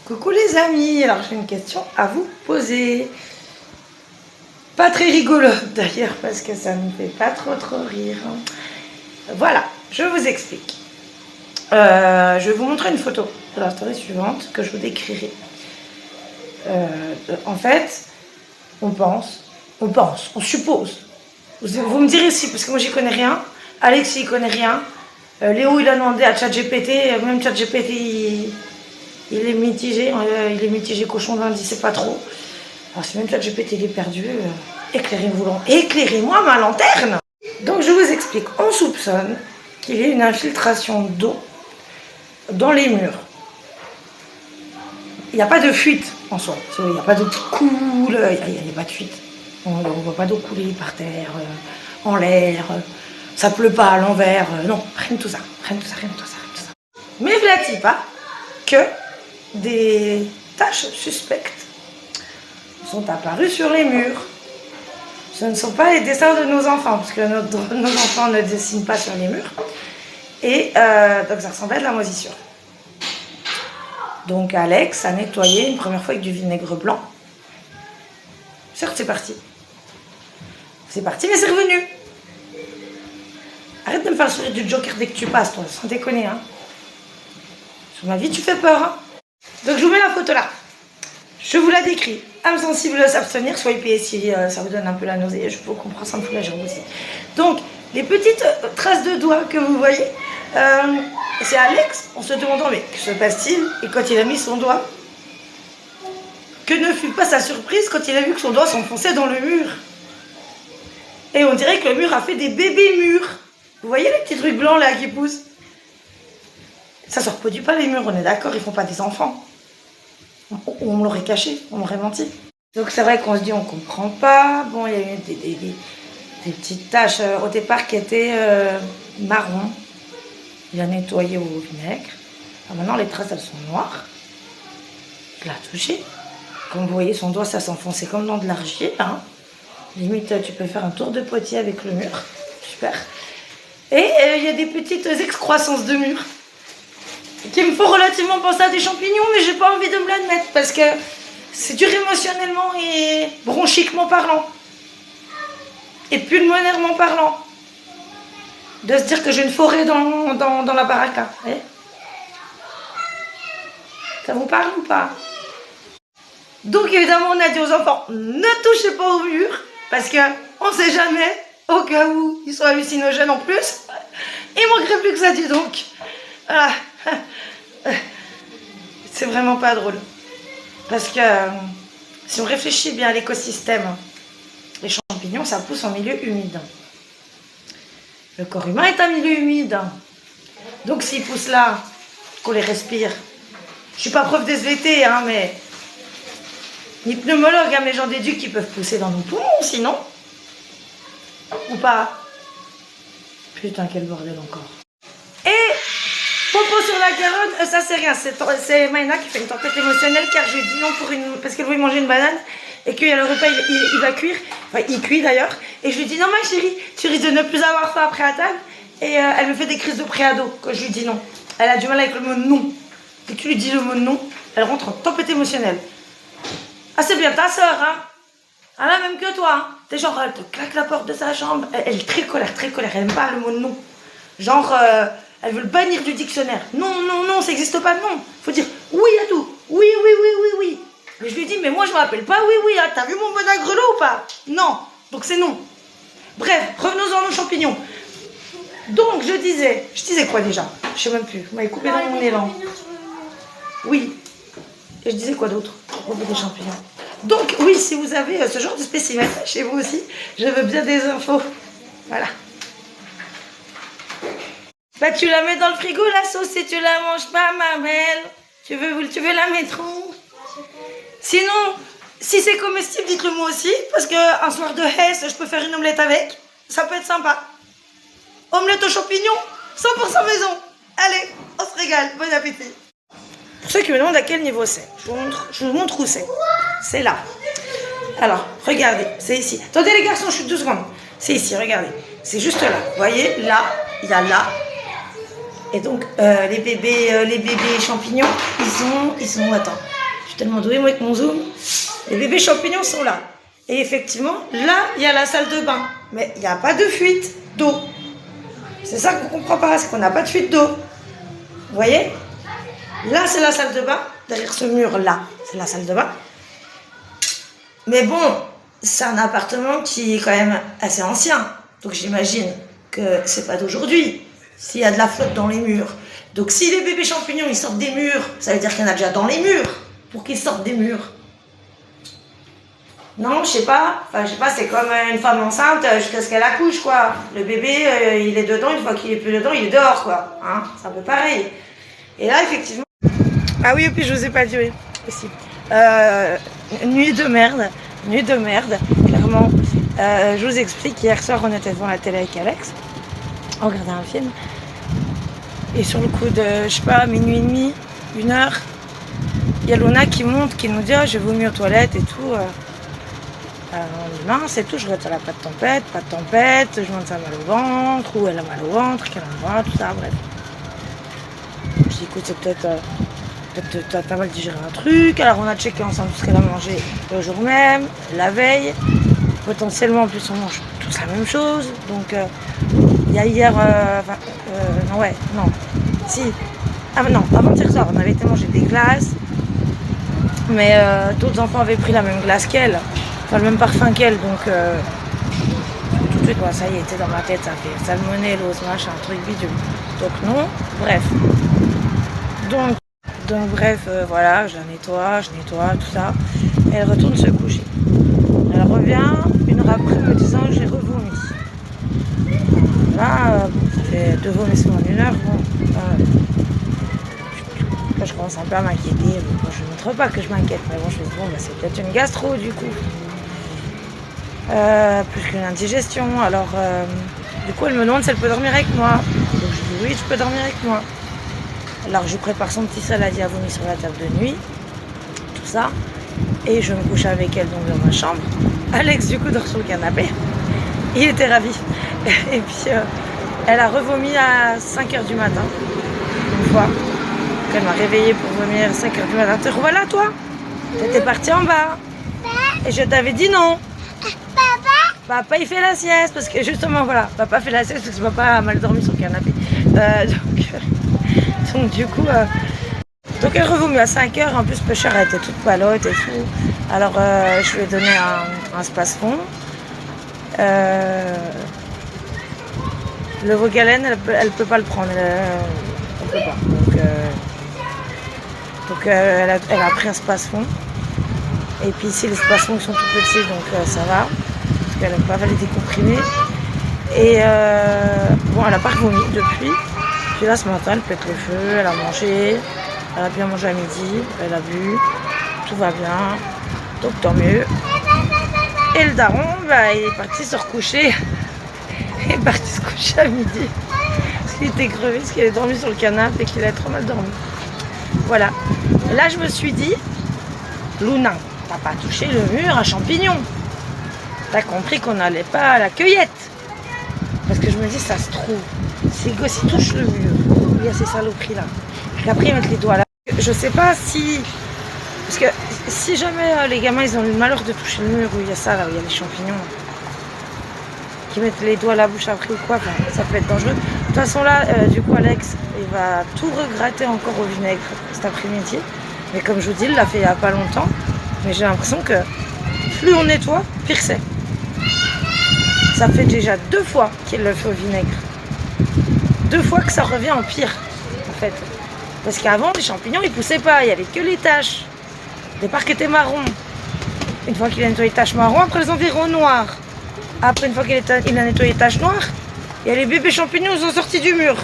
Coucou les amis, alors j'ai une question à vous poser. Pas très rigolote d'ailleurs parce que ça ne me fait pas trop rire. Voilà, je vous explique. Je vais vous montrer une photo de la story suivante que je vous décrirai. En fait, on suppose. Vous me direz si, parce que moi j'y connais rien. Alex il connaît rien. Léo il a demandé à ChatGPT, même ChatGPT il est mitigé cochon d'Inde, il sait pas trop. Alors si même ChatGPT il est perdu, éclairez-moi ma lanterne. Donc je vous explique, on soupçonne qu'il y ait une infiltration d'eau dans les murs. Il n'y a pas de fuite en soi, il n'y a pas d'eau qui coule, il n'y a pas de fuite. On ne voit pas d'eau couler par terre, en l'air, ça pleut pas à l'envers, non, rien de tout ça, rien de tout ça. Mais voilà-t-il pas que des taches suspectes sont apparues sur les murs. Ce ne sont pas les dessins de nos enfants, parce que nos enfants ne dessinent pas sur les murs. Et donc ça ressemblait à de la moisissure. Donc Alex a nettoyé une première fois avec du vinaigre blanc. Certes, c'est parti. C'est parti, mais c'est revenu. Arrête de me faire le sourire du Joker dès que tu passes, toi, sans déconner. Hein. Sur ma vie, tu fais peur. Hein. Donc je vous mets la photo là. Je vous la décris. Âme sensible, s'abstenir, swipez si ça vous donne un peu la nausée. Je vous comprends, ça me fout la jambe aussi. Donc, les petites traces de doigts que vous voyez, c'est Alex, en se demandant, mais que se passe-t-il? Et quand il a mis son doigt, que ne fut pas sa surprise quand il a vu que son doigt s'enfonçait dans le mur. Et on dirait que le mur a fait des bébés murs. Vous voyez les petits trucs blancs là qui poussent? Ça ne se reproduit pas les murs, on est d'accord, ils ne font pas des enfants. On me l'aurait caché, on m'aurait menti. Donc c'est vrai qu'on se dit on comprend pas. Bon, il y a eu des petites taches au départ qui étaient marron. Il a nettoyé au vinaigre. Alors maintenant les traces elles sont noires. Il a touché. Comme vous voyez son doigt ça s'enfonçait comme dans de l'argile. Hein. Limite tu peux faire un tour de potier avec le mur. Super. Et il y a des petites excroissances de mur qui me font relativement penser à des champignons, mais j'ai pas envie de me l'admettre parce que c'est dur émotionnellement et bronchiquement parlant et pulmonairement parlant de se dire que j'ai une forêt dans la baraque. Hein. Ça vous parle ou pas? Donc évidemment on a dit aux enfants ne touchez pas au mur parce que on sait jamais au cas où ils sont hallucinogènes en plus. Il manquerait plus que ça, dis donc. Voilà. C'est vraiment pas drôle. Parce que si on réfléchit bien à l'écosystème, les champignons, ça pousse en milieu humide. Le corps humain est un milieu humide. Donc s'ils poussent là, qu'on les respire. Je suis pas prof d'SVT, hein, mais ni pneumologue, hein, mais j'en déduis qu'ils peuvent pousser dans nos poumons, sinon. Ou pas? Putain, quel bordel encore. Et popo sur la carotte, ça c'est rien, c'est Maïna qui fait une tempête émotionnelle car je lui dis non parce qu'elle voulait manger une banane et qu'il y a le repas il va cuire, enfin il cuit d'ailleurs, et je lui dis non ma chérie, tu risques de ne plus avoir faim après à table, et elle me fait des crises de préado quand je lui dis non. Elle a du mal avec le mot non, et tu lui dis le mot non, elle rentre en tempête émotionnelle. Ah c'est bien ta soeur hein, elle a même que toi, hein. T'es genre elle te claque la porte de sa chambre, elle est très colère, elle aime pas le mot non, genre elle veut le bannir du dictionnaire. Non, ça n'existe pas, non. Faut dire oui à tout. Oui. Mais je lui dis, mais moi je m'appelle pas oui. Hein. T'as vu mon bon à grelot ou pas? Non. Donc c'est non. Bref, revenons-en aux champignons. Donc je disais quoi déjà? Je sais même plus. Vous m'avez coupé dans mon élan. Oui. Et je disais quoi d'autre? Repos des champignons. Donc oui, si vous avez ce genre de spécimen chez vous aussi, je veux bien des infos. Voilà. Bah tu la mets dans le frigo la sauce si tu la manges pas ma belle. Tu veux la mettre où? Sinon, si c'est comestible, dites-le moi aussi. Parce qu'un soir de Hesse, je peux faire une omelette avec. Ça peut être sympa. Omelette aux champignons, 100% maison. Allez, on se régale, bon appétit. Pour ceux qui me demandent à quel niveau c'est, je vous montre où c'est. C'est là. Alors, regardez, c'est ici. Attendez les garçons, je suis 2 secondes. C'est ici, regardez. C'est juste là. Vous voyez, là, il y a là. Et donc, les bébés champignons, ils sont, attends, je suis tellement douée moi avec mon zoom. Les bébés champignons sont là. Et effectivement, là, il y a la salle de bain. Mais il n'y a pas de fuite d'eau. C'est ça qu'on ne comprend pas, c'est qu'on n'a pas de fuite d'eau. Vous voyez? Là, c'est la salle de bain. Derrière ce mur-là, c'est la salle de bain. Mais bon, c'est un appartement qui est quand même assez ancien. Donc j'imagine que c'est pas d'aujourd'hui. S'il y a de la flotte dans les murs. Donc si les bébés champignons, ils sortent des murs, ça veut dire qu'il y en a déjà dans les murs. Pour qu'ils sortent des murs. Non, je sais pas. Enfin, je sais pas, c'est comme une femme enceinte jusqu'à ce qu'elle accouche, quoi. Le bébé, il est dedans, une fois qu'il est plus dedans, il est dehors, quoi. Hein, c'est un peu pareil. Et là, effectivement... Ah oui, et puis je vous ai pas dit, oui, aussi. Nuit de merde, clairement. Je vous explique, hier soir, on était devant la télé avec Alex. On regardait un film. Et sur le coup de, je sais pas, minuit et demi, 1h, il y a Luna qui monte, qui nous dit oh, « je vais vomir aux toilettes et tout ». On dit mince et tout, je regarde pas de tempête, je demande ça a mal au ventre, ou elle a mal au ventre, quel endroit, tout ça, bref. Je dis écoute, c'est peut-être t'as mal digéré un truc, alors on a checké ensemble tout ce qu'elle a mangé le jour même, la veille, potentiellement en plus on mange tous la même chose, donc il y a hier, avant-hier soir, on avait été manger des glaces, mais d'autres enfants avaient pris la même glace qu'elle. Enfin, le même parfum qu'elle, donc tout de suite, ça y est, était dans ma tête, ça fait salmonellose, machin, un truc bidule. Donc non, bref. Donc bref, voilà, je nettoie, tout ça. Et elle retourne se coucher. Elle revient 1 heure après me disant que j'ai revomi. Là, ça fait 2 vomissements en 1 heure. Bon, là, je commence un peu à m'inquiéter. Bon, je ne montre pas que je m'inquiète, mais bon, je me dis, bon, c'est peut-être une gastro du coup. Plus qu'une indigestion. Alors, du coup, elle me demande si elle peut dormir avec moi. Donc, je dis oui, tu peux dormir avec moi. Alors, je prépare son petit saladier à vomir sur la table de nuit, tout ça. Et je me couche avec elle donc dans ma chambre. Alex, du coup, dort sur le canapé. Il était ravi. Et puis, elle a revomi à 5h du matin. Une fois. Elle m'a réveillée pour vomir à 5h du matin. Te revoilà, toi? T'étais partie en bas. Et je t'avais dit non. Papa il fait la sieste parce que justement voilà, papa fait la sieste parce que papa a mal dormi sur le canapé. Donc du coup, donc elle revomit à 5h, en plus Pêcheur elle était toute palote et tout. Alors je lui ai donné un space-fond. Le Vogalène elle peut pas le prendre, elle peut pas. Donc elle a pris un space-fond. Et puis ici les space-fonds sont tout petits donc ça va. Elle n'a pas avalé des comprimés. Et bon, elle n'a pas revomi depuis. Puis là, ce matin, elle pète le feu, elle a mangé. Elle a bien mangé à midi, elle a bu. Tout va bien. Donc, tant mieux. Et le daron, il est parti se recoucher. Il est parti se coucher à midi. Parce qu'il était crevé, parce qu'il avait dormi sur le canapé et qu'il avait trop mal dormi. Voilà. Et là, je me suis dit, Luna, t'as pas touché le mur à champignons. T'as compris qu'on n'allait pas à la cueillette. Parce que je me dis, ça se trouve, ces gosses ils touchent le mur, il y a ces saloperies là. Et après ils mettent les doigts là. Je sais pas si... Parce que si jamais les gamins ils ont le malheur de toucher le mur où il y a ça là, où il y a les champignons, qui mettent les doigts à la bouche après ou quoi, ça peut être dangereux. De toute façon là, du coup Alex, il va tout regratter encore au vinaigre cet après-midi. Mais comme je vous dis, il l'a fait il n'y a pas longtemps. Mais j'ai l'impression que plus on nettoie, pire c'est. Ça fait déjà 2 fois qu'il le fait au vinaigre. 2 fois que ça revient en pire, en fait. Parce qu'avant, les champignons, ils poussaient pas. Il n'y avait que les taches. Au départ, qui étaient marrons. Une fois qu'il a nettoyé les taches marron, après ils ont viré noir. Après, une fois qu'il a nettoyé les taches noires, il y a les bébés champignons, ils sont sortis du mur.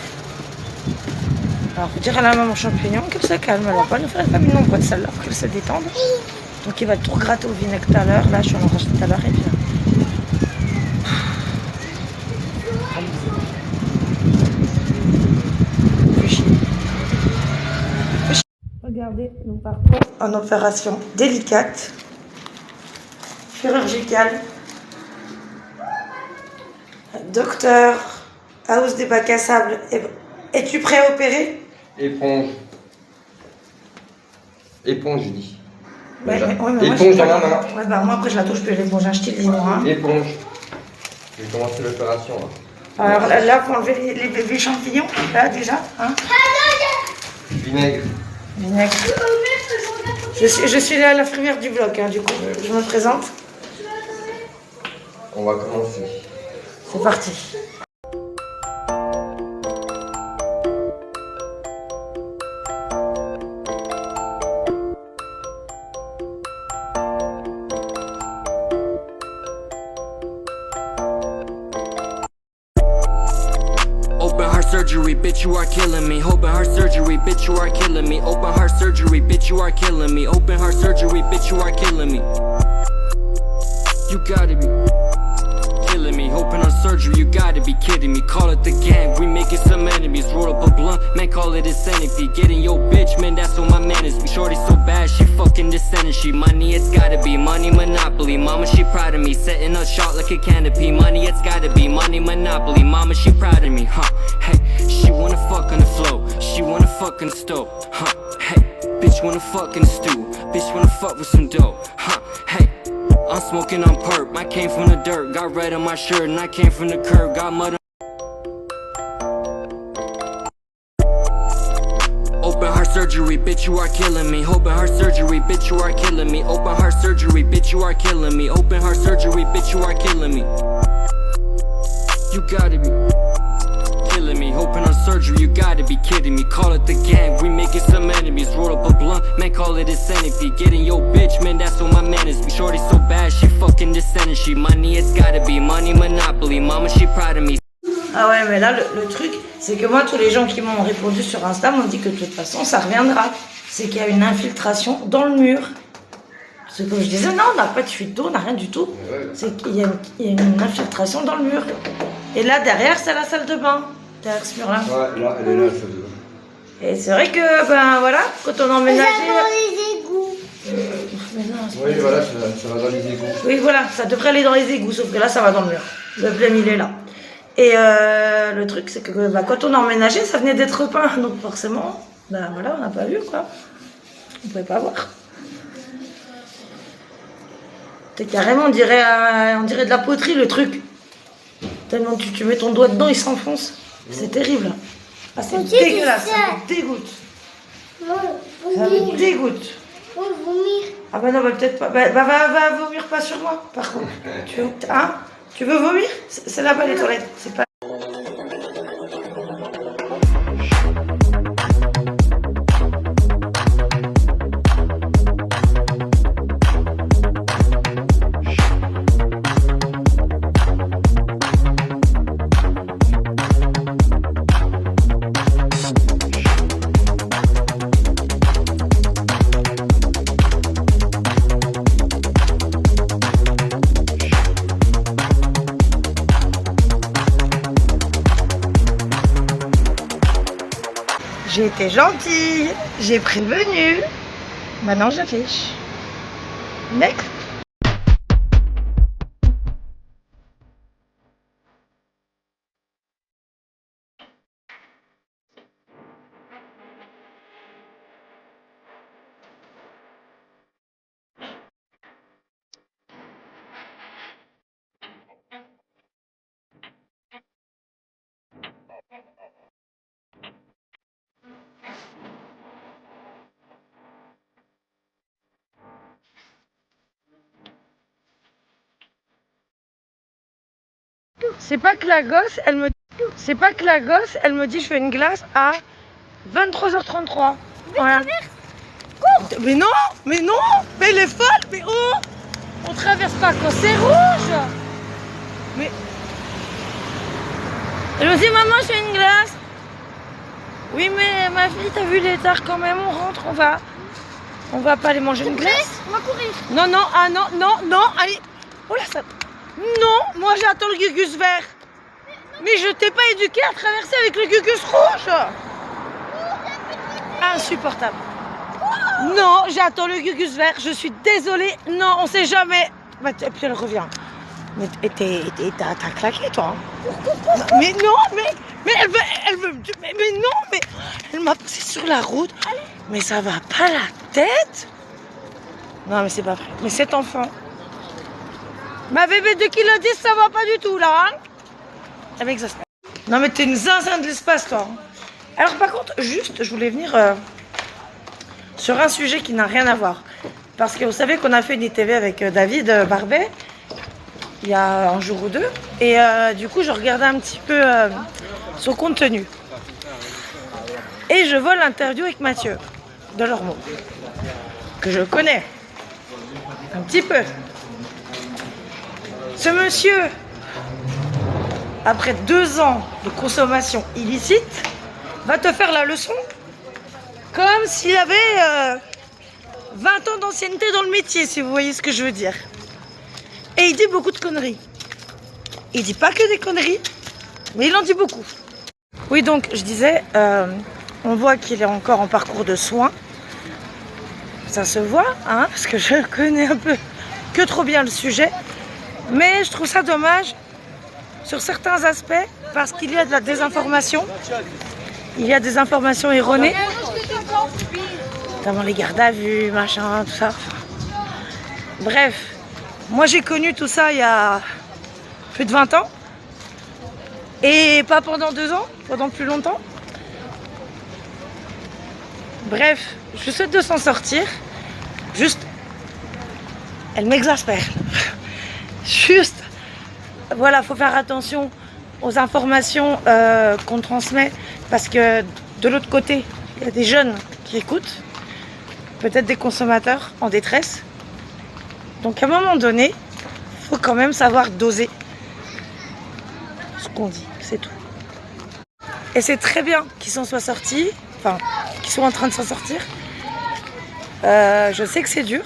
Alors, faut dire à la maman champignon qu'elle se calme. Elle va pas nous faire la famille nombre de celle-là pour qu'elle se détende. Donc, il va tout gratter au vinaigre tout à l'heure. Là, je suis en racheter tout à l'heure et puis... Regardez, nous partons en opération délicate, chirurgicale. Docteur House des bacs à sable Es-tu prêt à opérer? Éponge. Éponge, je dis. Ouais, mais moi, éponge dans ma main. Ouais, bah moi après je la touche plus l'éponge, je te le dis moi. Hein. Éponge. Je vais commencer l'opération. Alors là, faut enlever les champignons, là déjà. Hein. Vinaigre. Vinaigre. Je suis l'infirmière du bloc, hein, du coup, je me présente. On va commencer. C'est parti. Surgery, bitch, you are killing me. Open heart surgery, bitch, you are killing me. Open heart surgery, bitch, you are killing me. Open heart surgery, bitch, you are killing me. You gotta be killing me. Open heart surgery, you gotta be kidding me. Call it the gang, we making some enemies. Roll up a blunt, man, call it insanity. Getting your bitch, man, that's what my man is. Shorty so bad, she fucking descending. She money, it's gotta be money monopoly. Mama, she proud of me. Setting a shot like a canopy. Money, it's gotta be money monopoly. Mama, she proud of me, huh? Hey, she wanna fuck on the floor. She wanna fuck on the stove, huh? Hey, bitch wanna fuck in the stew. Bitch wanna fuck with some dough, huh? Hey, I'm smoking on perp. I came from the dirt, got red on my shirt, and I came from the curb, got mud. Open heart surgery, bitch, you are killing me. Open heart surgery, bitch, you are killing me. Open heart surgery, bitch, you are killing me. Open heart surgery, bitch, you are killing me. You gotta be killing me. Open heart surgery, you gotta be kidding me. Call it the gang, we making some enemies. Roll up a blunt, man, call it insanity. Getting your bitch, man, that's what my man is. Shorty so bad, she fucking descending. She money, it's gotta be money monopoly. Mama, she proud of me. Ah ouais, mais là, le truc, c'est que moi, tous les gens qui m'ont répondu sur Insta m'ont dit que de toute façon, ça reviendra. C'est qu'il y a une infiltration dans le mur. Parce que comme je disais, non, on n'a pas de fuite d'eau, on n'a rien du tout. C'est qu'il y a une infiltration dans le mur. Et là, derrière, c'est la salle de bain. Derrière ce mur-là. Ouais, là, elle est là, la salle de bain. Et c'est vrai que, ben voilà, quand on emménageait... dans les égouts. Mais non, Oui, voilà, ça va dans les égouts. oui, voilà, ça devrait aller dans les égouts, sauf que là, ça va dans le mur. Le blême, il est là. Et le truc, c'est que bah, quand on a emménagé, ça venait d'être peint. Donc forcément, bah, voilà, on n'a pas vu, quoi. On ne pouvait pas voir. C'est carrément, on dirait de la poterie, le truc. Tellement tu mets ton doigt dedans, il s'enfonce. C'est terrible. Ah, c'est dégueulasse, ça me dégoûte. Ça me dégoûte. Vomir. Ah bah non, bah peut-être pas. Bah, va vomir pas sur moi, par contre. Tu veux vomir? C'est là-bas les toilettes. C'est pas... J'ai été gentille, j'ai prévenu. Maintenant j'affiche. Next. C'est pas que la gosse, elle me dit je fais une glace à 23h33. Voilà. Mais non, mais elle est folle, mais oh, on traverse pas quand c'est rouge. Mais elle me dit maman je fais une glace. Oui mais ma fille t'as vu il est tard quand même, on rentre, on va pas aller manger une glace. On va courir. Non, allez. Oh là ça. Non, moi j'attends le gugus vert. Mais je t'ai pas éduqué à traverser avec le gugus rouge. Insupportable. Non, j'attends le gugus vert. Je suis désolée. Non, on sait jamais. Bah, et puis elle revient. Mais t'as claqué, toi. Hein. Mais non, mais elle veut, mais non, mais elle m'a poussé sur la route. Mais ça va pas la tête. Non, mais c'est pas vrai. Mais cet enfant, ma bébé de 2,10 kg, ça va pas du tout, là. Hein. Elle m'exaspère. Non, mais t'es une zinzin de l'espace, toi. Alors, par contre, juste, je voulais venir sur un sujet qui n'a rien à voir. Parce que vous savez qu'on a fait une ITV avec David Barbet. Il y a un jour ou deux. Et du coup, je regardais un petit peu son contenu. Et je vois l'interview avec Mathieu Delormeau, que je connais un petit peu. Ce monsieur, après 2 ans de consommation illicite, va te faire la leçon comme s'il avait 20 ans d'ancienneté dans le métier, si vous voyez ce que je veux dire. Et il dit beaucoup de conneries. Il dit pas que des conneries, mais il en dit beaucoup. Oui, donc je disais, on voit qu'il est encore en parcours de soins. Ça se voit, hein, parce que je connais un peu que trop bien le sujet. Mais je trouve ça dommage sur certains aspects, parce qu'il y a de la désinformation. Il y a des informations erronées. Notamment les gardes à vue, machin, tout ça. Bref, moi j'ai connu tout ça il y a plus de 20 ans. Et pas pendant 2 ans, pendant plus longtemps. Bref, je souhaite de s'en sortir. Juste, elle m'exaspère. Juste, voilà, faut faire attention aux informations qu'on transmet. Parce que de l'autre côté, il y a des jeunes qui écoutent. Peut-être des consommateurs en détresse. Donc à un moment donné, il faut quand même savoir doser ce qu'on dit, c'est tout. Et c'est très bien qu'ils s'en soient sortis, enfin, qu'ils soient en train de s'en sortir. Je sais que c'est dur.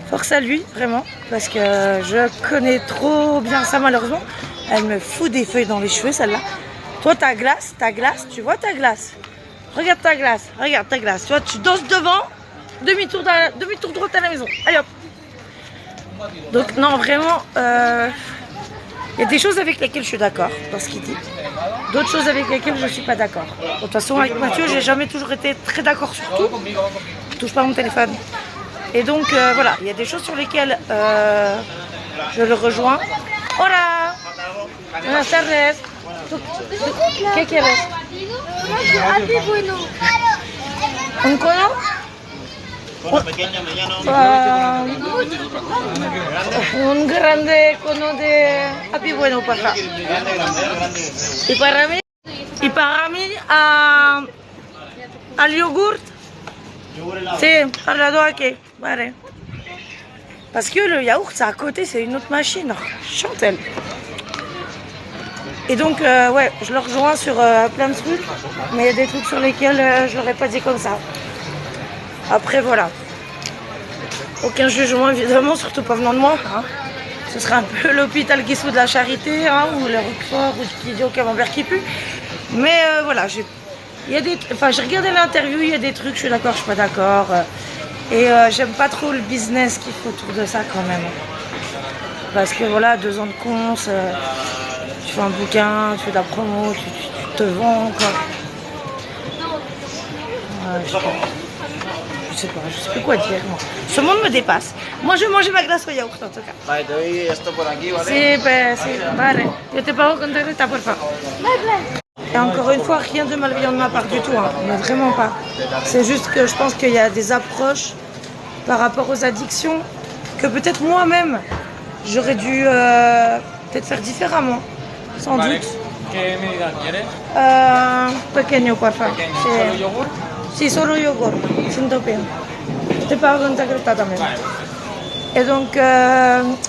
Force à lui, vraiment, parce que je connais trop bien ça malheureusement. Elle me fout des feuilles dans les cheveux, celle-là. Toi, ta glace, tu vois ta glace. Regarde ta glace. Tu vois, tu danses devant, demi-tour droite à la maison. Allez hop. Donc non, vraiment, il y a des choses avec lesquelles je suis d'accord dans ce qu'il dit. D'autres choses avec lesquelles je ne suis pas d'accord. De toute façon, avec Mathieu, j'ai jamais toujours été très d'accord sur tout. Je touche pas mon téléphone. Et donc, voilà, il y a des choses sur lesquelles je le rejoins. Hola. Buenas tardes. ¿Qué quieres? ¿Un cono? Un grande cono de Happy Bueno, por favor. Y para mí al yogurt. Sí, al aquí, vale. Parce que le yaourt, c'est à côté, c'est une autre machine. Chante elle. Et donc, ouais, je le rejoins sur plein de trucs, mais il y a des trucs sur lesquels je l'aurais pas dit comme ça. Après, voilà. Aucun jugement, évidemment, surtout pas venant de moi. Hein. Ce serait un peu l'hôpital qui de la charité, hein, ou le Roquefort, ou qui dit au camembert qui pue. Mais voilà, j'ai regardé l'interview, il y a des trucs, je suis d'accord, je suis pas d'accord. Et j'aime pas trop le business qu'il faut autour de ça quand même. Parce que voilà, 2 ans de cons, tu fais un bouquin, tu fais de la promo, tu te vends quoi. Je sais plus quoi dire. Moi. Ce monde me dépasse. Moi, je vais manger ma glace au yaourt en tout cas. Vale, te doy esto por aquí, ¿vale? Sí, pues, sí, vale. Yo te pago con tarjeta, por favor. Et encore une fois, rien de malveillant de ma part du tout, hein. Mais vraiment pas. C'est juste que je pense qu'il y a des approches par rapport aux addictions que peut-être moi-même, j'aurais dû peut-être faire différemment, sans doute. ¿Qué medida quieres? Pequeño, por favor. ¿Solo yogur? Sí, solo yogur, sin topping. Te pago con tarjeta también. Et donc,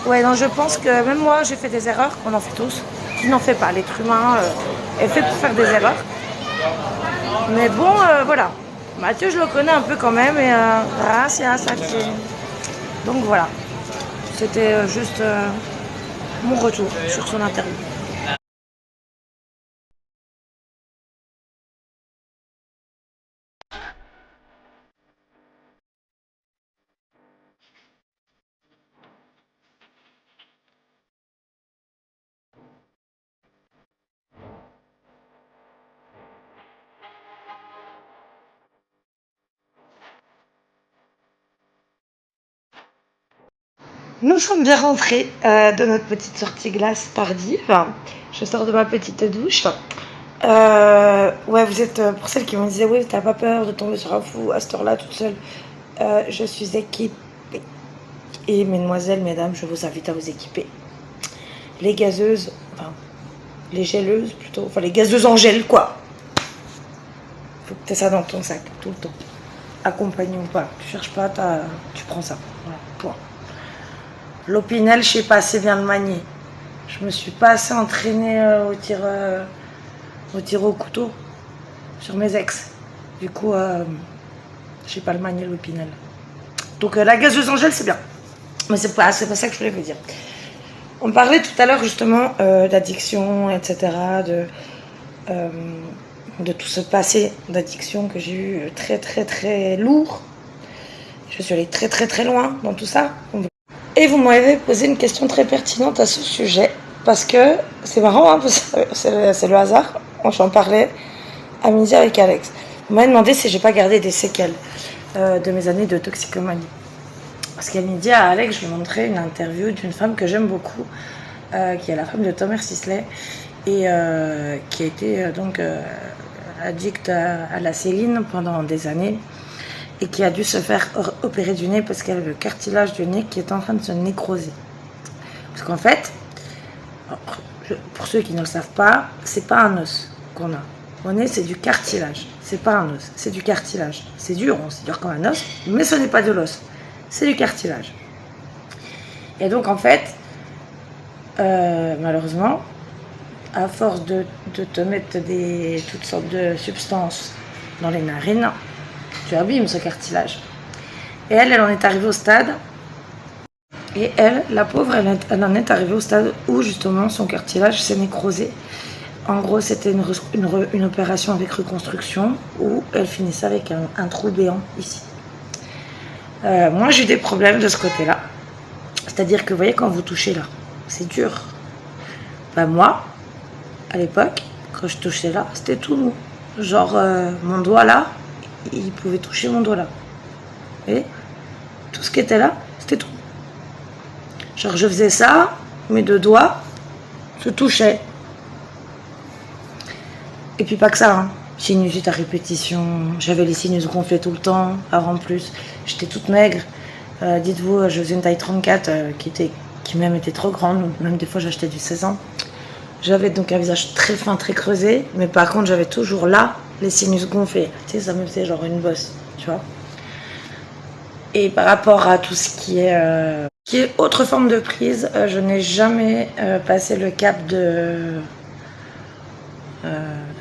ouais, non, je pense que même moi, j'ai fait des erreurs, on en fait tous. Qui n'en fait pas, l'être humain est fait pour faire des erreurs. Mais bon, voilà. Mathieu, je le connais un peu quand même, et gracias a ti. Donc voilà. C'était juste mon retour sur son interview. Nous sommes bien rentrés de notre petite sortie glace tardive. Je sors de ma petite douche. Ouais, vous êtes, pour celles qui me disaient, oui, t'as pas peur de tomber sur un fou à cette heure-là toute seule. Je suis équipée. Et mesdemoiselles, mesdames, je vous invite à vous équiper. Les gazeuses, enfin, les géleuses plutôt, enfin les gazeuses en gel, quoi. Faut que tu aies ça dans ton sac, tout le temps. Accompagné ou pas. Tu cherches pas, tu prends ça. Voilà, point. L'Opinel, je sais pas assez bien le manier. Je me suis pas assez entraînée au tir au couteau sur mes ex. Du coup, je sais pas le manier, l'Opinel. Donc la gazeuse en gel, c'est bien. Mais c'est pas ça que je voulais vous dire. On parlait tout à l'heure justement d'addiction, etc. De tout ce passé d'addiction que j'ai eu très très très lourd. Je suis allée très très très loin dans tout ça. Et vous m'avez posé une question très pertinente à ce sujet. Parce que c'est marrant, hein, c'est le hasard. J'en parlais à midi avec Alex. Vous m'avez demandé si j'ai pas gardé des séquelles de mes années de toxicomanie. Parce qu'à midi à Alex, je lui montrais une interview d'une femme que j'aime beaucoup, qui est la femme de Thomas Sisley, et qui a été donc addict à la séline pendant des années, et qui a dû se faire opérer du nez parce qu'elle a le cartilage du nez qui est en train de se nécroser. Parce qu'en fait, pour ceux qui ne le savent pas, c'est pas un os qu'on a. Au nez, c'est du cartilage. C'est pas un os, c'est du cartilage. C'est dur comme un os, mais ce n'est pas de l'os. C'est du cartilage. Et donc, en fait, malheureusement, à force de te mettre toutes sortes de substances dans les narines, tu abîmes ce cartilage. Et elle en est arrivée au stade. Et elle, la pauvre, elle en est arrivée au stade où justement son cartilage s'est nécrosé. En gros, c'était une opération avec reconstruction où elle finissait avec un trou béant ici. Moi, j'ai eu des problèmes de ce côté-là. C'est-à-dire que, vous voyez, quand vous touchez là, c'est dur. Ben moi, à l'époque, quand je touchais là, c'était tout mou. Genre, mon doigt là, il pouvait toucher mon doigt là. Et tout ce qui était là, c'était tout. Genre, je faisais ça, mes deux doigts se touchaient. Et puis pas que ça, hein. Sinusite à répétition, j'avais les sinus gonflés tout le temps, avant plus, j'étais toute maigre. Dites-vous, je faisais une taille 34 qui même était trop grande, même des fois j'achetais du 16 ans. J'avais donc un visage très fin, très creusé, mais par contre j'avais toujours là les sinus gonflés. Tu sais, ça me faisait genre une bosse, tu vois. Et par rapport à tout ce qui est autre forme de prise, je n'ai jamais passé le cap de...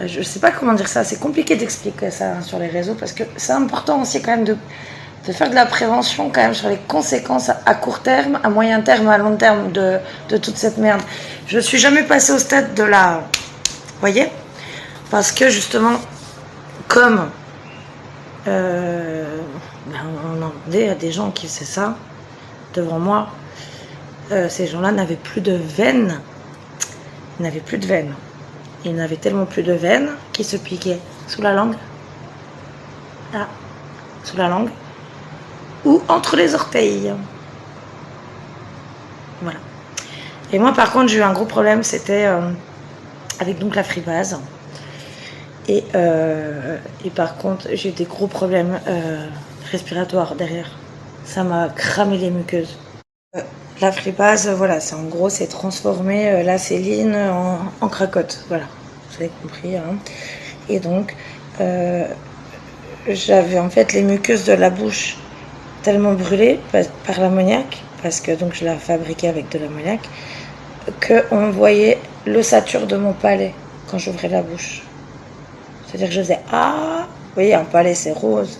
je sais pas comment dire ça, c'est compliqué d'expliquer ça hein, sur les réseaux parce que c'est important aussi quand même de faire de la prévention quand même sur les conséquences à court terme, à moyen terme, à long terme de toute cette merde. Je suis jamais passée au stade de la... Vous voyez ? Parce que justement, comme on en demandait à des gens qui faisaient ça devant moi, ces gens-là n'avaient plus de veines. Ils n'avaient plus de veines. Il n'avait tellement plus de veines qui se piquaient sous la langue, là, sous la langue, ou entre les orteils. Voilà. Et moi, par contre, j'ai eu un gros problème, c'était avec donc la fribase. Et par contre, j'ai eu des gros problèmes respiratoires derrière. Ça m'a cramé les muqueuses. La fribase, voilà, c'est en gros, c'est transformer la séline en cracotte, voilà, vous avez compris. Hein. Et donc, j'avais en fait les muqueuses de la bouche tellement brûlées par l'ammoniac, parce que donc je la fabriquais avec de l'ammoniac, qu'on voyait l'ossature de mon palais quand j'ouvrais la bouche. C'est-à-dire que je faisais ah, vous voyez, un palais c'est rose.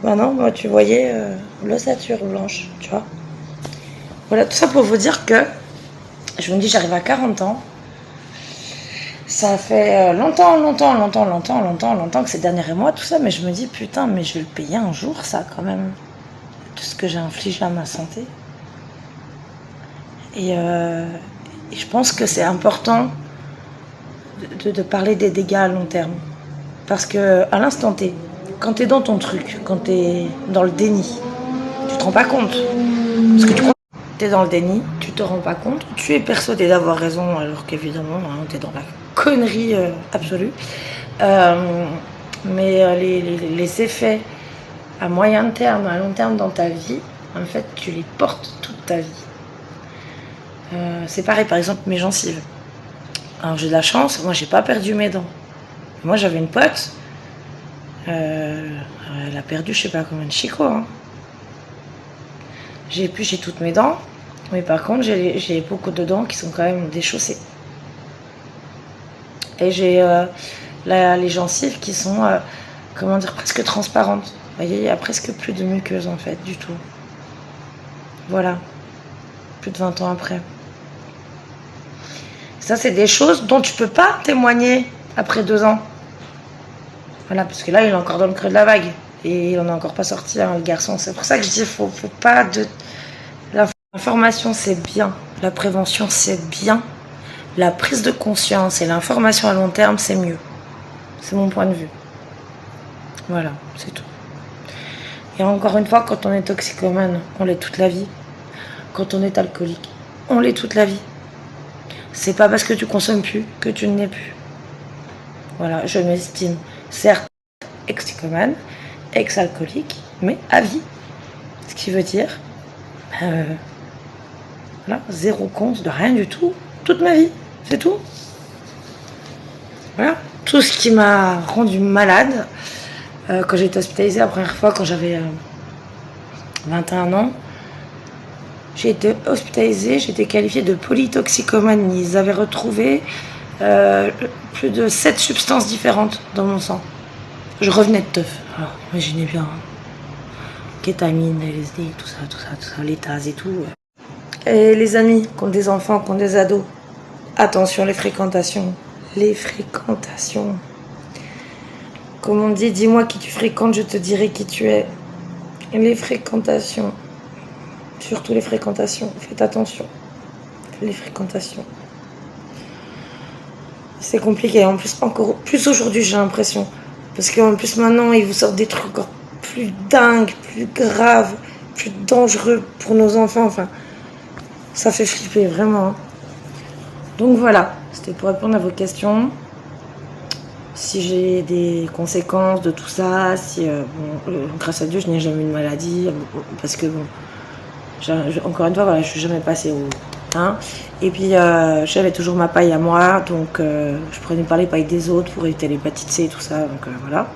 Maintenant, moi, tu voyais l'ossature blanche, tu vois. Voilà, tout ça pour vous dire que je me dis, j'arrive à 40 ans. Ça fait longtemps que ces derniers mois, tout ça, mais je me dis, putain, mais je vais le payer un jour, ça, quand même. Tout ce que j'ai infligé à ma santé. Et je pense que c'est important de parler des dégâts à long terme. Parce que à l'instant T, quand t'es dans ton truc, quand t'es dans le déni, tu te rends pas compte. Parce que tu es dans le déni, tu te rends pas compte, tu es persuadé d'avoir raison alors qu'évidemment, hein, tu es dans la connerie absolue. Mais les effets à moyen terme, à long terme dans ta vie, en fait, tu les portes toute ta vie. C'est pareil, par exemple, mes gencives. Alors j'ai de la chance, moi j'ai pas perdu mes dents. Moi j'avais une pote, elle a perdu je sais pas combien de chicots. Hein. J'ai toutes mes dents, mais par contre j'ai beaucoup de dents qui sont quand même déchaussées. Et j'ai les gencives qui sont, comment dire, presque transparentes. Vous voyez, il y a presque plus de muqueuse en fait, du tout. Voilà, plus de 20 ans après. Ça, c'est des choses dont tu peux pas témoigner après 2 ans. Voilà, parce que là, il est encore dans le creux de la vague. Et il en a encore pas sorti, hein, le garçon. C'est pour ça que je dis, faut pas de... L'information, c'est bien. La prévention, c'est bien. La prise de conscience et l'information à long terme, c'est mieux. C'est mon point de vue. Voilà, c'est tout. Et encore une fois, quand on est toxicomane, on l'est toute la vie. Quand on est alcoolique, on l'est toute la vie. C'est pas parce que tu consommes plus que tu ne l'es plus. Voilà, je m'estime certes ex-toxicomane, ex-alcoolique, mais à vie. Ce qui veut dire, voilà, 0 compte de rien du tout, toute ma vie, c'est tout. Voilà, tout ce qui m'a rendu malade, quand j'ai été hospitalisée la première fois, quand j'avais 21 ans, j'ai été hospitalisée, j'ai été qualifiée de polytoxicomanie. Ils avaient retrouvé plus de 7 substances différentes dans mon sang. Je revenais de teuf. Alors, imaginez bien. Hein. Kétamine, LSD, tout ça, l'étase et tout. Et les amis qui ont des enfants, qui ont des ados, attention, les fréquentations. Les fréquentations. Comme on dit, dis-moi qui tu fréquentes, je te dirai qui tu es. Et les fréquentations. Surtout les fréquentations, faites attention. Les fréquentations. C'est compliqué, en plus, encore plus aujourd'hui, j'ai l'impression. Parce qu'en plus, maintenant, ils vous sortent des trucs encore plus dingues, plus graves, plus dangereux pour nos enfants. Enfin, ça fait flipper, vraiment. Donc voilà, c'était pour répondre à vos questions. Si j'ai des conséquences de tout ça, si, grâce à Dieu, je n'ai jamais eu de maladie, parce que, bon, encore une fois, voilà, je suis jamais passée au... Hein, et puis, j'avais toujours ma paille à moi, donc je prenais pas les pailles des autres pour éviter l'hépatite C et tout ça, donc voilà.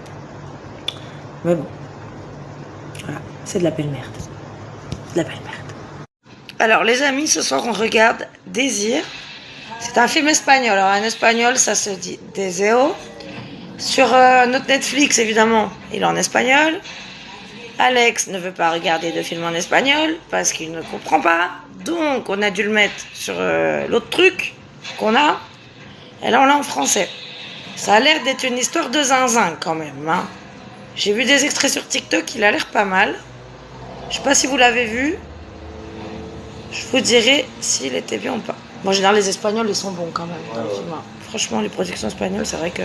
Mais bon, voilà, c'est de la belle merde. De la belle merde. Alors, les amis, ce soir, on regarde Désir. C'est un film espagnol. Alors, en espagnol, ça se dit Deseo. Sur notre Netflix, évidemment, il est en espagnol. Alex ne veut pas regarder de film en espagnol parce qu'il ne comprend pas. Donc, on a dû le mettre sur l'autre truc qu'on a. Et là, on l'a en français. Ça a l'air d'être une histoire de zinzin quand même. Hein. J'ai vu des extraits sur TikTok, il a l'air pas mal. Je sais pas si vous l'avez vu. Je vous dirai s'il était bien ou pas. Bon, en général, les Espagnols, ils sont bons quand même dans le film. Franchement, les productions espagnoles, c'est vrai que...